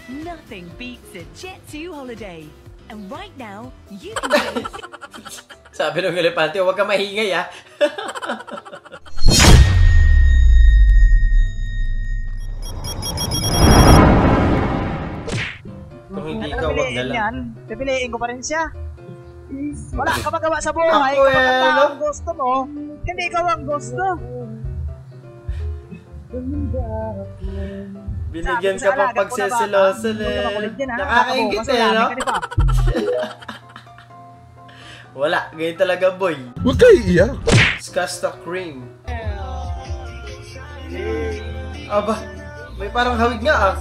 Nothing beats a Jet2 holiday. And right now, you can go... Sabi ng elepante, huwag ka mahingay ah. Kung hindi ka, huwag na lang. Pipiliin ko pa rin siya. Wala ka magawa sa buhay. Kapag ang gusto mo, hindi ikaw ang gusto. Binigyan ka pa pagseseloso eh. Nakakaingit eh, no? Wala, ganyan talaga boy. Huwag kayo iiyak. Skasta cream. Aba, may parang hawig nga ah.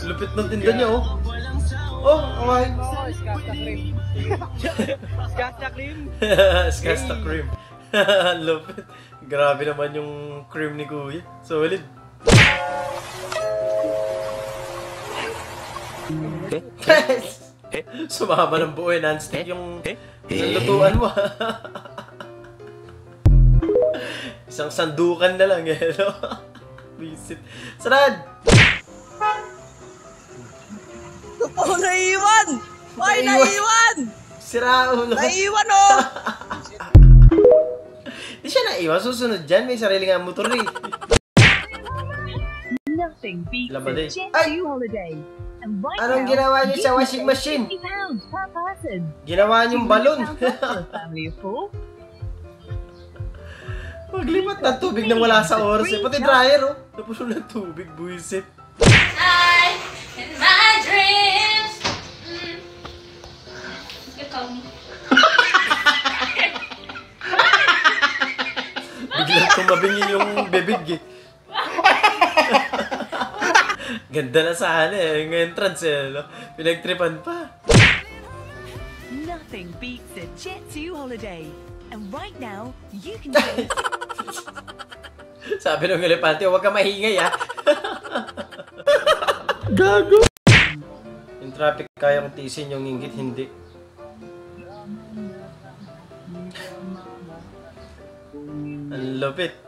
Lupit ng tinda niya oh. Oh, okay. Skasta cream. Skasta cream. Skasta cream. Lupit. Grabe naman yung cream ni Kuya. Solid. Sumama ng buo eh. Non-stick yung lutuan mo. Isang sandukan na lang eh. Visit. Sarad! Oh, naiiwan! Ay, naiiwan! Sira ulo. Naiiwan oh! Di siya naiwan. Susunod dyan. May sarili nga motor eh. Nothing beats a Jet2 holiday. And right Anong now, ginawa niyo sa washing machine? £50 per person. Ginawa niyong balon. Family of 4. Maglipat ng tubig nang wala sa oras eh. Pati dryer oh. Napuno ng tubig, buisit. I, in my dreams. You call me. Biglang tumabingi yung bibig eh. Ganda na sana eh. Yung entrance eh. No? Pinagtripan pa. Nothing beats a Jet2 holiday. And right now, you can go... Sabi ng elepante, huwag ka mahingay ah. Gago. Yung traffic kayang tisin, yung inggit hindi. Ang lupit.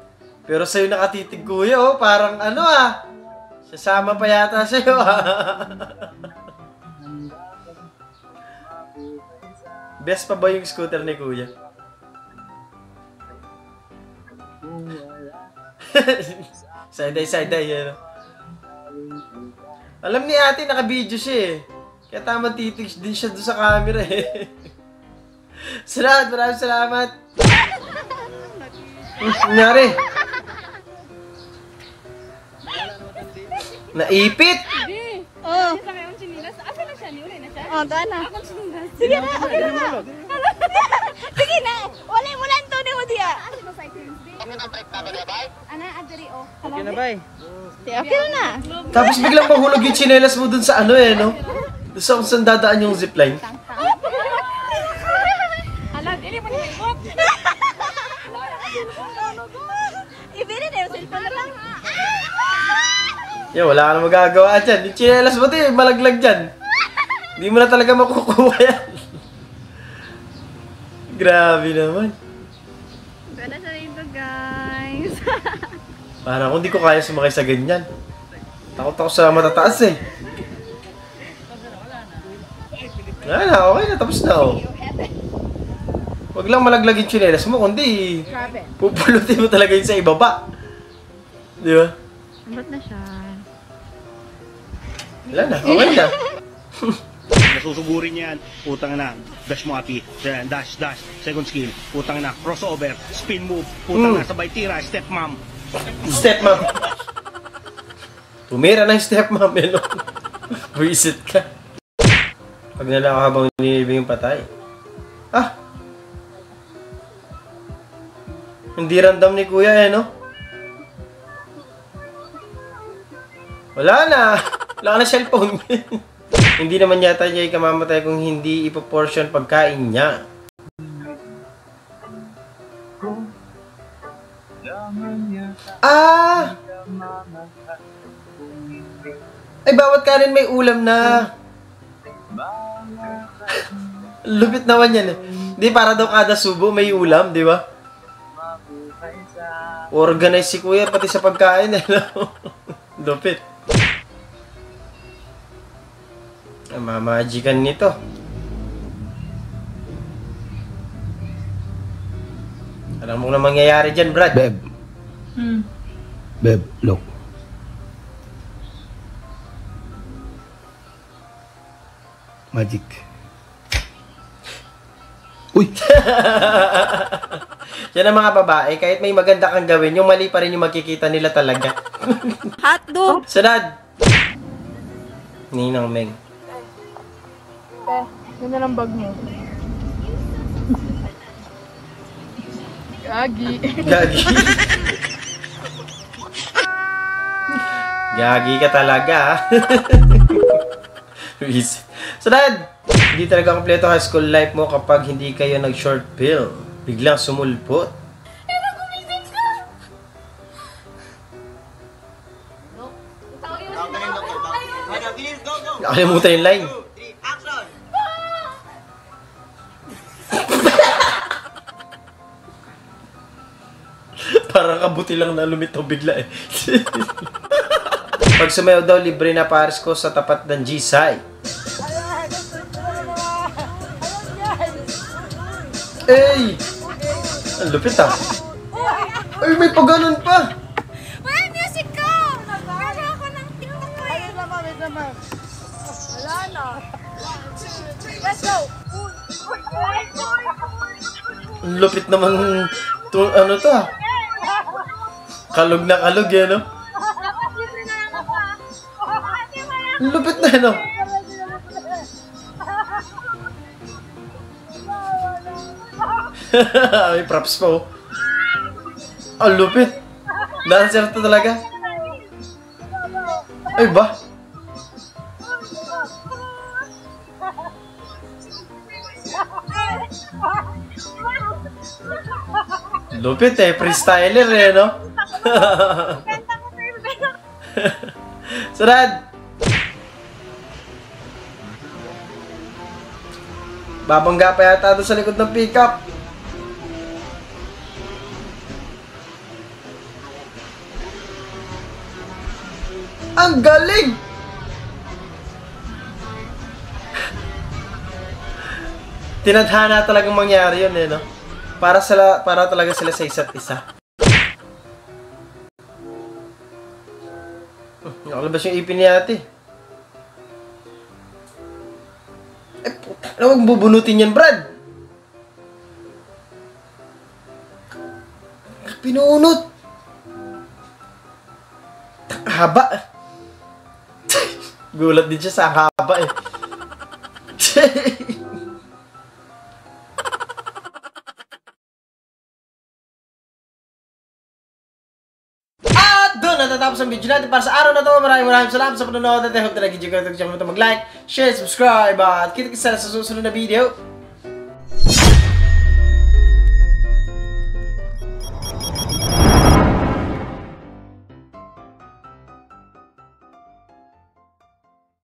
Pero sa'yo nakatitig kuya oh, parang ano ah. Sasama pa yata sa'yo ah. Best pa ba yung scooter ni kuya? Side-eye yan. Alam ni ate, naka-video siya eh. Kaya tama titig din siya doon sa camera eh. Salamat, maraming salamat. Nangyari? Naipit? Oh. Oh, doon na. Sige na, okay na na. Sige na. Wala mo lang to ni Udia. Ana, adiri o. Okay na bay. Okay na na. Tapos biglang mahulog yung tsinelas mo dun sa ano eh, no? Doon sa kung saan dadaan yung zipline. Alam, ini mo ni Hikot. Ibili na yung cellphone na lang. Wala ka na magagawa dyan. Yung tsinelas mo tayo, malaglag dyan. Hindi mo na talaga makukuha yan. Grabe naman. Ganda sa ito, guys. Parang kung di ko kaya sumakay sa ganyan. Takot ako sa matataas eh. Wala na, okay na. Tapos na oh. Huwag lang malaglag yung tsinelas mo, kundi pupulutin mo talaga yun sa ibaba. Di ba? Ambot na siya. Wala na, okay na. Nasusugurin yan, utang na, dash mo api, dash, second skill, utang na, crossover, spin move, utang na, sabay tira, step mom. Step mom. Tumira na yung step mom, eh, no? Visit ka. Pag nalaw habang nilibing yung patay. Ah! Hindi random ni kuya eh, no? Wala na! Wala ka na cellphone. Hindi naman yata niya ikamamatay kung hindi ipoportion pagkain niya. Ah! Ay, bawat kanin may ulam na. Lupit naman yan eh. Di, para daw kada subo may ulam, di ba? Organize si kuya pati sa pagkain eh. Lupit. Mamagikan nito. Alam mo na mangyayari dyan, Brad. Beb. Beb, look. Magic. Uy! Yan ang mga babae, kahit may maganda kang gawin, yung mali pa rin yung makikita nila talaga. Hotdog. Sunod! Ninang Meng. Ganda ng bag mo. Gagi. Gagi. Gagi ka talaga, ha? Sunod! Hindi talaga kompleto high school life mo kapag hindi kayo nag-short pill. Biglang sumulpot. Nakalimutan yung line. Parang kabuti lang na lumitaw bigla eh. Pag sumayaw daw, libre na pares ko sa tapat ng G-Side. Ey! Ang lupit ah. Ay, may paganon pa. Wala music ko. Pero ako ng TikTok ko eh. Wait naman. Wala na. Let's go. Ang lupit naman ano to ah. Kalog na kalog yan, no? Ang lupit na, no? May props pa, oh. Ang lupit. Dancer to talaga. Ay ba? Lupit eh, freestyler eh, no? Sunod! Babangga pa yata doon sa likod ng pickup. Ang galing! Tinadhana talagang mangyari yun eh, no? Para talaga sila sa isa't isa. Nakalabas yung ipin ni ate. Eh, puta. Ano huwag bubunutin yan, Brad? Pinunot. Haba. Gulat din siya sa haba eh. Doon natatapos ang video natin para sa araw na to. Maraming salamat sa panonood at I hope na nag-enjoy kayo. Huwag mag-like, share, subscribe at kita-kita sa susunod na video.